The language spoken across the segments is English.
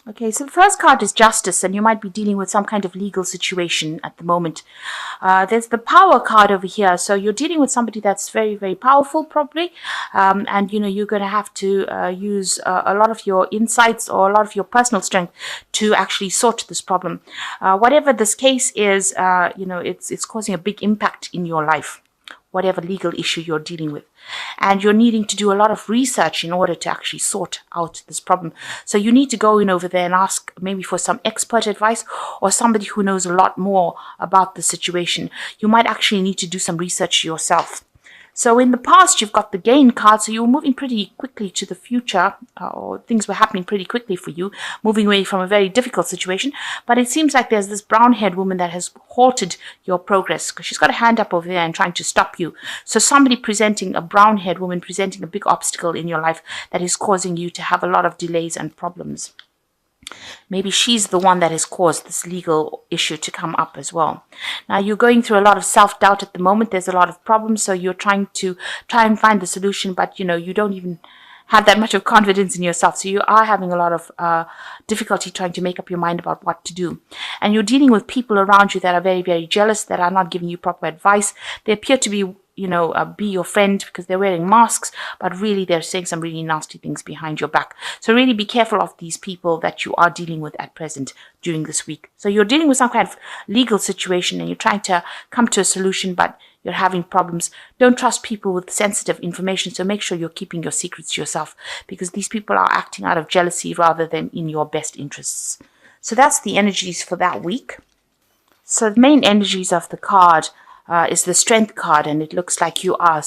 Okay, so the first card is justice, and you might be dealing with some kind of legal situation at the moment. There's the power card over here, so you're dealing with somebody that's very, very powerful, probably, and you're going to have to use a lot of your insights or a lot of your personal strength to actually sort this problem. Whatever this case is, it's causing a big impact in your life, whatever legal issue you're dealing with. And you're needing to do a lot of research in order to actually sort out this problem. So you need to go in over there and ask maybe for some expert advice or somebody who knows a lot more about the situation. You might actually need to do some research yourself. So in the past, you've got the gain card, so you were moving pretty quickly to the future, or things were happening pretty quickly for you, moving away from a very difficult situation. But it seems like there's this brown-haired woman that has halted your progress, because she's got a hand up over there and trying to stop you. So somebody presenting, a brown-haired woman presenting a big obstacle in your life that is causing you to have a lot of delays and problems. Maybe she's the one that has caused this legal issue to come up as well. Now, you're going through a lot of self-doubt at the moment. There's a lot of problems, so you're trying and find the solution, but you don't even have that much of confidence in yourself. So you are having a lot of difficulty trying to make up your mind about what to do. And you're dealing with people around you that are very, very jealous, that are not giving you proper advice. They appear to be be your friend because they're wearing masks, but really they're saying some really nasty things behind your back. So really be careful of these people that you are dealing with at present during this week. So you're dealing with some kind of legal situation and you're trying to come to a solution, but you're having problems. Don't trust people with sensitive information, so make sure you're keeping your secrets to yourself, because these people are acting out of jealousy rather than in your best interests. So that's the energies for that week. So the main energies of the card is the strength card, and it looks like you are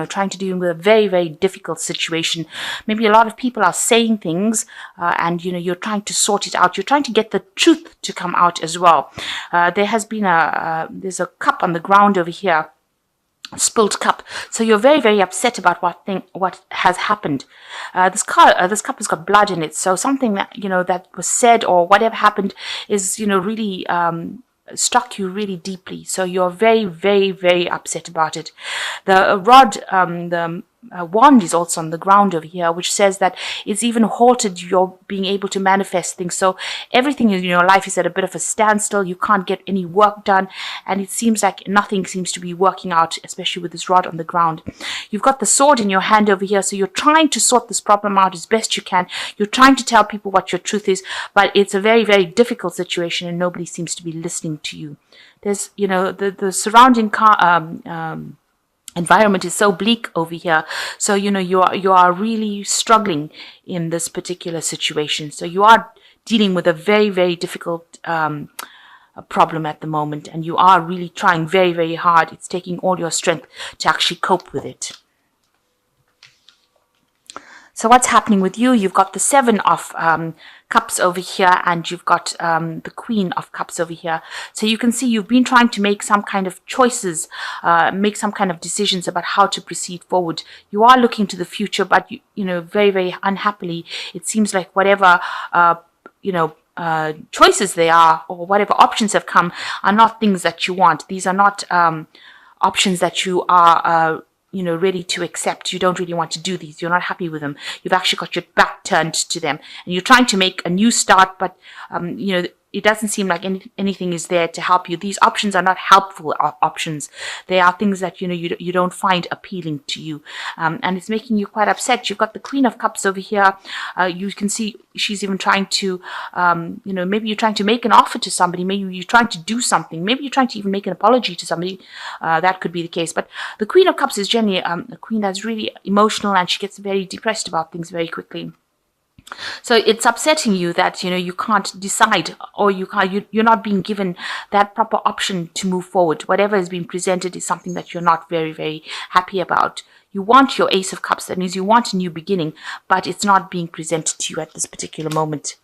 trying to deal with a very, very difficult situation. Maybe a lot of people are saying things and you're trying to sort it out. You're trying to get the truth to come out as well. There has been there's a cup on the ground over here, spilled cup. So you're very, very upset about what has happened. This cup has got blood in it, so something that that was said or whatever happened is really struck you really deeply. So you're very, very, very upset about it. The rod, the wand is also on the ground over here, which says that it's even halted your being able to manifest things. So everything in your life is at a bit of a standstill. You can't get any work done, and it seems like nothing seems to be working out, especially with this rod on the ground. You've got the sword in your hand over here, so you're trying to sort this problem out as best you can. You're trying to tell people what your truth is, but it's a very, very difficult situation and nobody seems to be listening to you. There's the surrounding environment is so bleak over here, so you are really struggling in this particular situation. So you are dealing with a very, very difficult problem at the moment, and you are really trying very, very hard. It's taking all your strength to actually cope with it. So what's happening with you? You've got the Seven of Cups over here, and you've got the Queen of Cups over here. So you can see you've been trying to make some kind of choices, make some kind of decisions about how to proceed forward. You are looking to the future, but very, very unhappily, it seems like whatever choices they are or whatever options have come are not things that you want. These are not options that you are ready to accept. You don't really want to do these. You're not happy with them. You've actually got your back turned to them, and you're trying to make a new start, but it doesn't seem like anything is there to help you. These options are not helpful options. They are things that you don't find appealing to you, and it's making you quite upset. You've got the Queen of Cups over here. You can see she's even trying to, maybe you're trying to make an offer to somebody. Maybe you're trying to do something. Maybe you're trying to even make an apology to somebody. That could be the case. But the Queen of Cups is generally a queen that's really emotional, and she gets very depressed about things very quickly. So it's upsetting you that you can't decide, or you're not being given that proper option to move forward. Whatever has been presented is something that you're not very, very happy about. You want your Ace of Cups. That means you want a new beginning, but it's not being presented to you at this particular moment.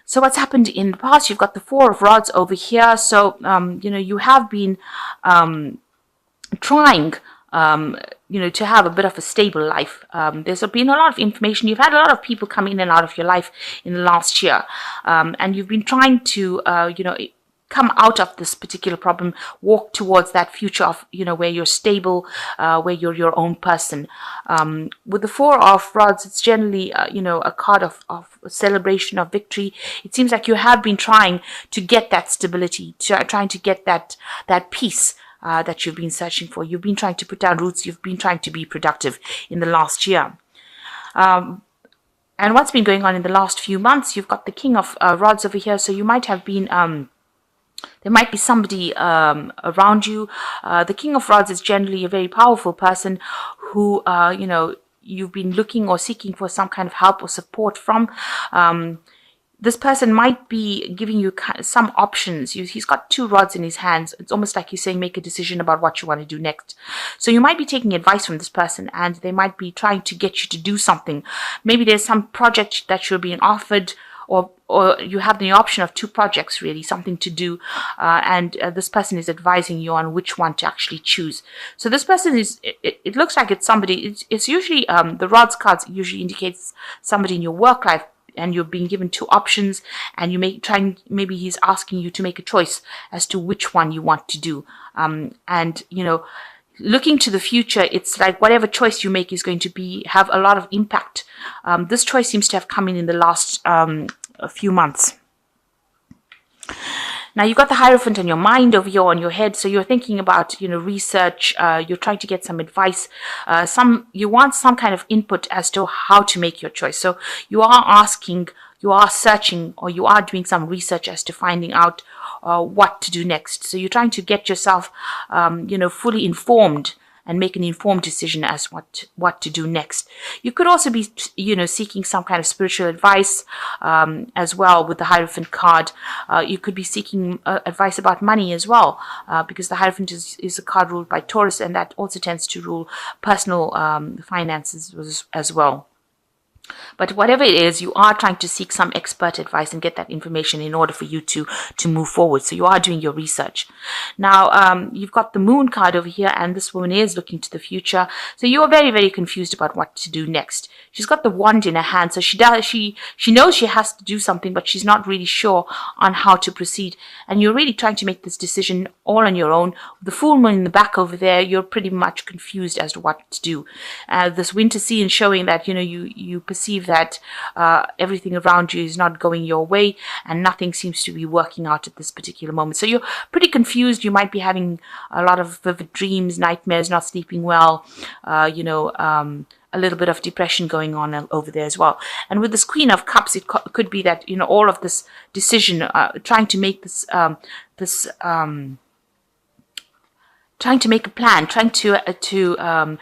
So what's happened in the past? You've got the Four of Rods over here. So you have been trying to have a bit of a stable life. There's been a lot of information. You've had a lot of people come in and out of your life in the last year. And you've been trying to, come out of this particular problem, walk towards that future of, where you're stable, where you're your own person. With the Four of Rods, it's generally, a card of celebration, of victory. It seems like you have been trying to get that stability, trying to get that peace that you've been searching for. You've been trying to put down roots. You've been trying to be productive in the last year. And what's been going on in the last few months, you've got the King of Rods over here. So you might have been, there might be somebody around you. The King of Rods is generally a very powerful person who, you've been looking or seeking for some kind of help or support from. This person might be giving you some options. He's got two rods in his hands. It's almost like he's saying, make a decision about what you want to do next. So you might be taking advice from this person, and they might be trying to get you to do something. Maybe there's some project that you're being offered, or you have the option of two projects, really, something to do, and this person is advising you on which one to actually choose. So this person is, it looks like it's somebody, it's usually, the rods cards usually indicates somebody in your work life, and you're being given two options, and maybe he's asking you to make a choice as to which one you want to do. And looking to the future, it's like whatever choice you make is going to have a lot of impact. This choice seems to have come in the last a few months. Now you've got the Hierophant on your mind over here on your head, so you're thinking about research. You're trying to get some advice. You want some kind of input as to how to make your choice. So you are asking, you are searching, or you are doing some research as to finding out what to do next. So you're trying to get yourself, fully informed and make an informed decision as what to do next. You could also be, seeking some kind of spiritual advice as well with the Hierophant card. You could be seeking advice about money as well, because the Hierophant is a card ruled by Taurus, and that also tends to rule personal finances as well. But whatever it is, you are trying to seek some expert advice and get that information in order for you to move forward. So you are doing your research. Now, you've got the Moon card over here, and this woman is looking to the future. So you are very, very confused about what to do next. She's got the wand in her hand, so she knows she has to do something, but she's not really sure on how to proceed. And you're really trying to make this decision all on your own. The full moon in the back over there, you're pretty much confused as to what to do. This winter scene showing that you perceive that everything around you is not going your way, and nothing seems to be working out at this particular moment. So you're pretty confused. You might be having a lot of vivid dreams, nightmares, not sleeping well, a little bit of depression going on over there as well. And with this Queen of Cups, it could be that all of this decision, trying to make this trying to make a plan, trying to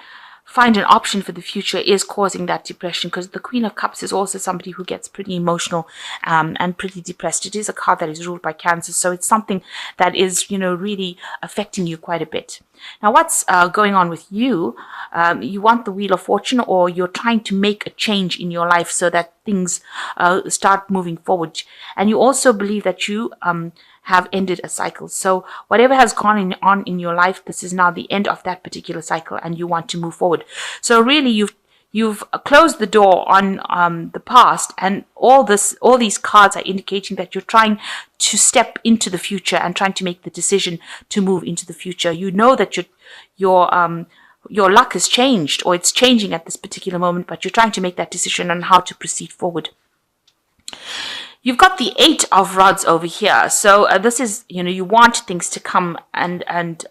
find an option for the future is causing that depression, because the Queen of Cups is also somebody who gets pretty emotional and pretty depressed. It is a card that is ruled by Cancer, so it's something that is, really affecting you quite a bit. Now, what's going on with you? You want the Wheel of Fortune, or you're trying to make a change in your life so that things start moving forward. And you also believe that you have ended a cycle. So whatever has gone on in your life, this is now the end of that particular cycle, and you want to move forward. So really, you've closed the door on the past, and all these cards are indicating that you're trying to step into the future and trying to make the decision to move into the future. You know that your luck has changed, or it's changing at this particular moment, but you're trying to make that decision on how to proceed forward. You've got the Eight of Rods over here. So this is, you want things to come and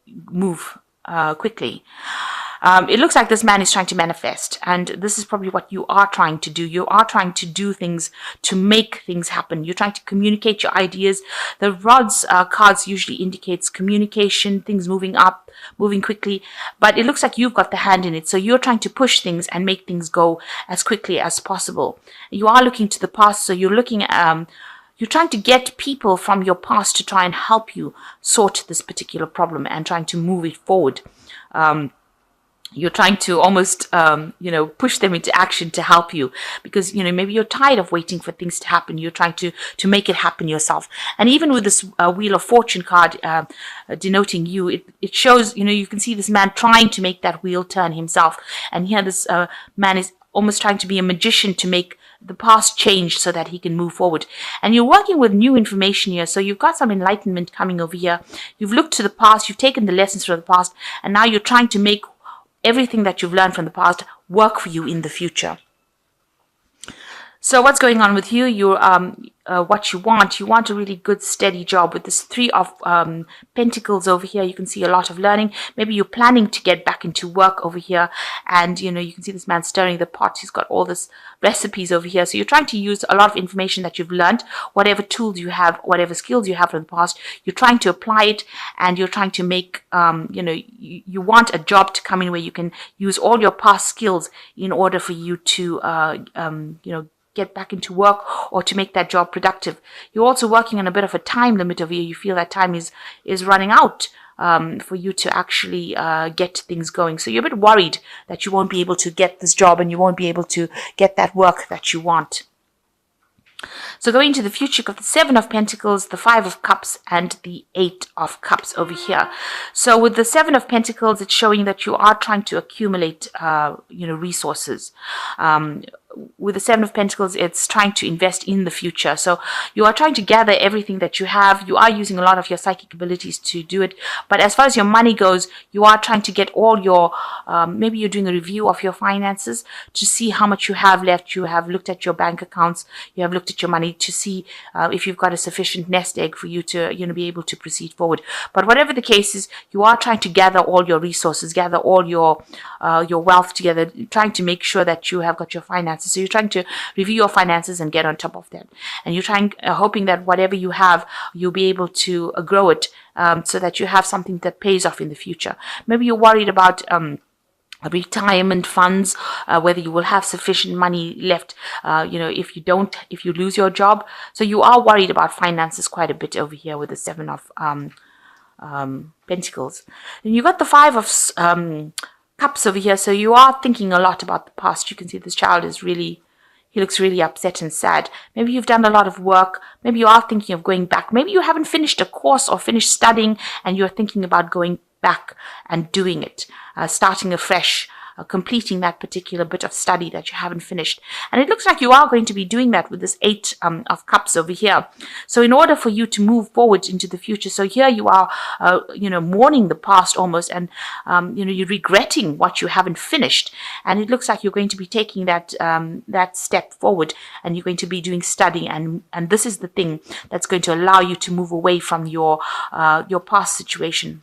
move quickly. It looks like this man is trying to manifest, and this is probably what you are trying to do. You are trying to do things to make things happen. You're trying to communicate your ideas. The Rods cards usually indicates communication, things moving up, moving quickly, but it looks like you've got the hand in it. So you're trying to push things and make things go as quickly as possible. You are looking to the past, so you're looking at you're trying to get people from your past to try and help you sort this particular problem and trying to move it forward. You're trying to almost, push them into action to help you, because, maybe you're tired of waiting for things to happen. You're trying to make it happen yourself. And even with this Wheel of Fortune card denoting you, it shows, you can see this man trying to make that wheel turn himself. And here this man is almost trying to be a magician to make the past change so that he can move forward. And you're working with new information here. So you've got some enlightenment coming over here. You've looked to the past, you've taken the lessons from the past, and now you're trying to make everything that you've learned from the past work for you in the future. So what's going on with you? You're what you want a really good steady job. With this 3 of Pentacles over here, you can see a lot of learning. Maybe you're planning to get back into work over here, and you can see this man stirring the pot. He's got all this recipes over here. So you're trying to use a lot of information that you've learned, whatever tools you have, whatever skills you have from the past. You're trying to apply it, and you're trying to make you want a job to come in where you can use all your past skills in order for you to get back into work or to make that job productive. You're also working on a bit of a time limit over here. You feel that time is running out for you to actually get things going. So you're a bit worried that you won't be able to get this job and you won't be able to get that work that you want. So going into the future, you've got the 7 of Pentacles, the 5 of Cups, and the 8 of Cups over here. So with the 7 of Pentacles, it's showing that you are trying to accumulate, resources. With the 7 of Pentacles, it's trying to invest in the future. So you are trying to gather everything that you have. You are using a lot of your psychic abilities to do it. But as far as your money goes, you are trying to get all your, maybe you're doing a review of your finances to see how much you have left. You have looked at your bank accounts. You have looked at your money to see if you've got a sufficient nest egg for you to, be able to proceed forward. But whatever the case is, you are trying to gather all your resources, gather all your wealth together, trying to make sure that you have got your finances. So you're trying to review your finances and get on top of that. And you're trying, hoping that whatever you have, you'll be able to grow it so that you have something that pays off in the future. Maybe you're worried about retirement funds, whether you will have sufficient money left, if you lose your job. So you are worried about finances quite a bit over here with the 7 of Pentacles. And you've got the 5 of Cups over here. So you are thinking a lot about the past. You can see this child is he looks really upset and sad. Maybe you've done a lot of work. Maybe you are thinking of going back. Maybe you haven't finished a course or finished studying and you're thinking about going back and doing it, starting afresh, completing that particular bit of study that you haven't finished. And it looks like you are going to be doing that with this 8 of Cups over here. So in order for you to move forward into the future, so here you are, mourning the past almost, and, you're regretting what you haven't finished. And it looks like you're going to be taking that step forward, and you're going to be doing studying. And this is the thing that's going to allow you to move away from your past situation.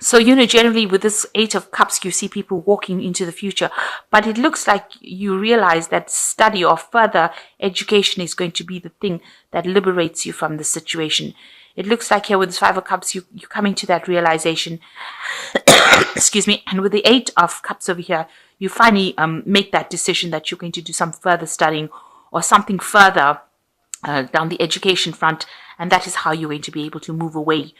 So, generally with this 8 of Cups, you see people walking into the future, but it looks like you realize that study or further education is going to be the thing that liberates you from the situation. It looks like here with this 5 of Cups, you're coming to that realization. Excuse me. And with the 8 of Cups over here, you finally make that decision that you're going to do some further studying or something further down the education front, and that is how you're going to be able to move away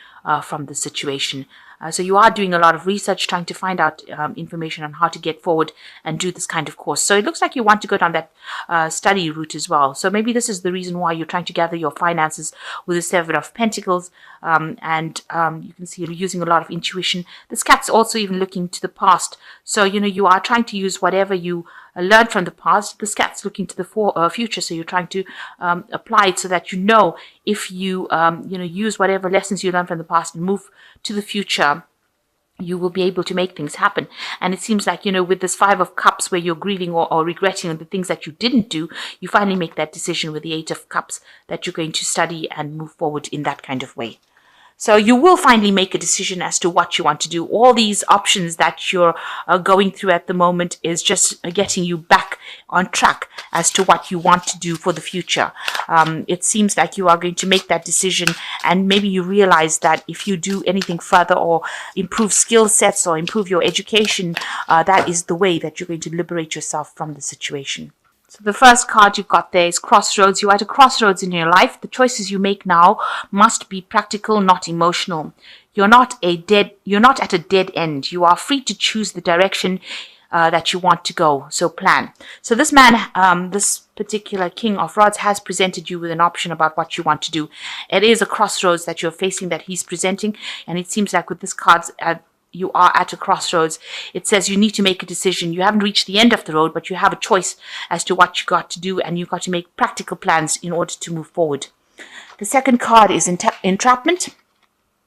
from the situation. So you are doing a lot of research, trying to find out information on how to get forward and do this kind of course. So it looks like you want to go down that study route as well. So maybe this is the reason why you're trying to gather your finances with the 7 of Pentacles. And you can see you're using a lot of intuition. This cat's also even looking to the past. So, you are trying to use whatever you learned from the past. This cat's looking to the future. So you're trying to apply it so that if you use whatever lessons you learned from the past and move to the future, you will be able to make things happen. And it seems like, with this 5 of Cups where you're grieving or regretting the things that you didn't do, you finally make that decision with the 8 of Cups that you're going to study and move forward in that kind of way. So you will finally make a decision as to what you want to do. All these options that you're going through at the moment is just getting you back on track as to what you want to do for the future. It seems like you are going to make that decision, and maybe you realize that if you do anything further or improve skill sets or improve your education, that is the way that you're going to liberate yourself from the situation. So the first card you've got there is Crossroads. You're at a crossroads in your life. The choices you make now must be practical, not emotional. You're not at a dead end. You are free to choose the direction that you want to go. So plan. So this man, this particular King of Rods, has presented you with an option about what you want to do. It is a crossroads that you're facing, that he's presenting, and it seems like with this cards you are at a crossroads. It says you need to make a decision. You haven't reached the end of the road, but you have a choice as to what you got to do, and you've got to make practical plans in order to move forward. The second card is entrapment.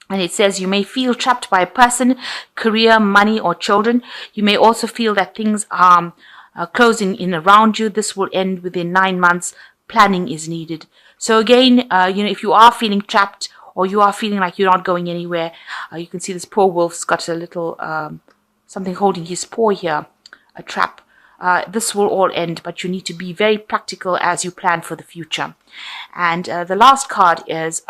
And it says you may feel trapped by a person, career, money, or children. You may also feel that things are closing in around you. This will end within 9 months. Planning is needed. So again, if you are feeling trapped or you are feeling like you're not going anywhere, you can see this poor wolf's got a little something holding his paw here, a trap. This will all end, but you need to be very practical as you plan for the future. And the last card is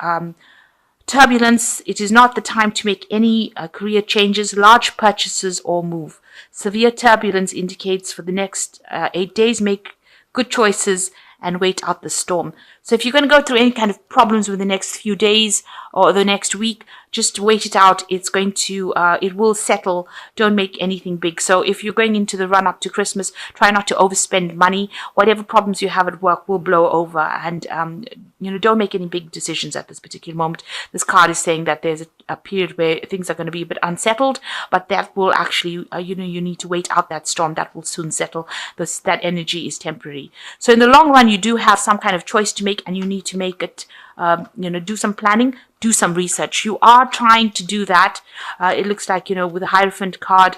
turbulence. It is not the time to make any career changes, large purchases, or move. Severe turbulence indicates for the next 8 days, make good choices and wait out the storm. So if you're going to go through any kind of problems with the next few days or the next week, just wait it out. It's going to, it will settle. Don't make anything big. So if you're going into the run up to Christmas, try not to overspend money. Whatever problems you have at work will blow over, and don't make any big decisions at this particular moment. This card is saying that there's a period where things are going to be a bit unsettled, but that will actually, you need to wait out that storm. That will soon settle. That energy is temporary. So in the long run, you do have some kind of choice to make, and you need to make it, do some planning, do some research. You are trying to do that. It looks like, with the Hierophant card,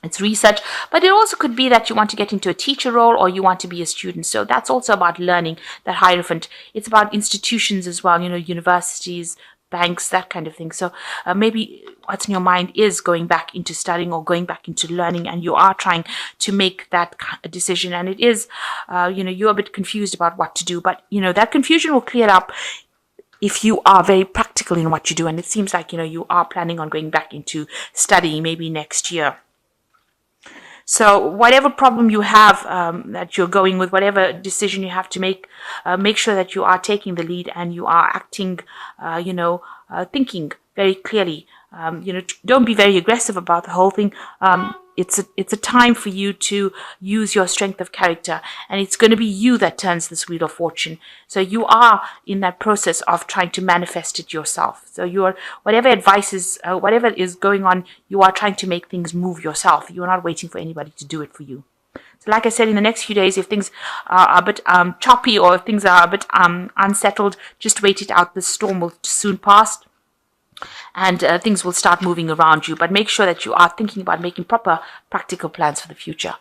it's research, but it also could be that you want to get into a teacher role or you want to be a student. So that's also about learning, that Hierophant. It's about institutions as well, universities, banks, that kind of thing. So maybe what's in your mind is going back into studying or going back into learning, and you are trying to make that decision. And it is, you're a bit confused about what to do, but, that confusion will clear up if you are very practical in what you do. And it seems like, you are planning on going back into studying maybe next year. So whatever problem you have that you're going with, whatever decision you have to make sure that you are taking the lead and you are acting, thinking very clearly. Don't be very aggressive about the whole thing. It's a time for you to use your strength of character, and it's going to be you that turns this wheel of fortune. So you are in that process of trying to manifest it yourself. So whatever advice is, whatever is going on, you are trying to make things move yourself. You are not waiting for anybody to do it for you. So like I said, in the next few days, if things are a bit choppy or if things are a bit unsettled, just wait it out. The storm will soon pass, and things will start moving around you. But make sure that you are thinking about making proper practical plans for the future.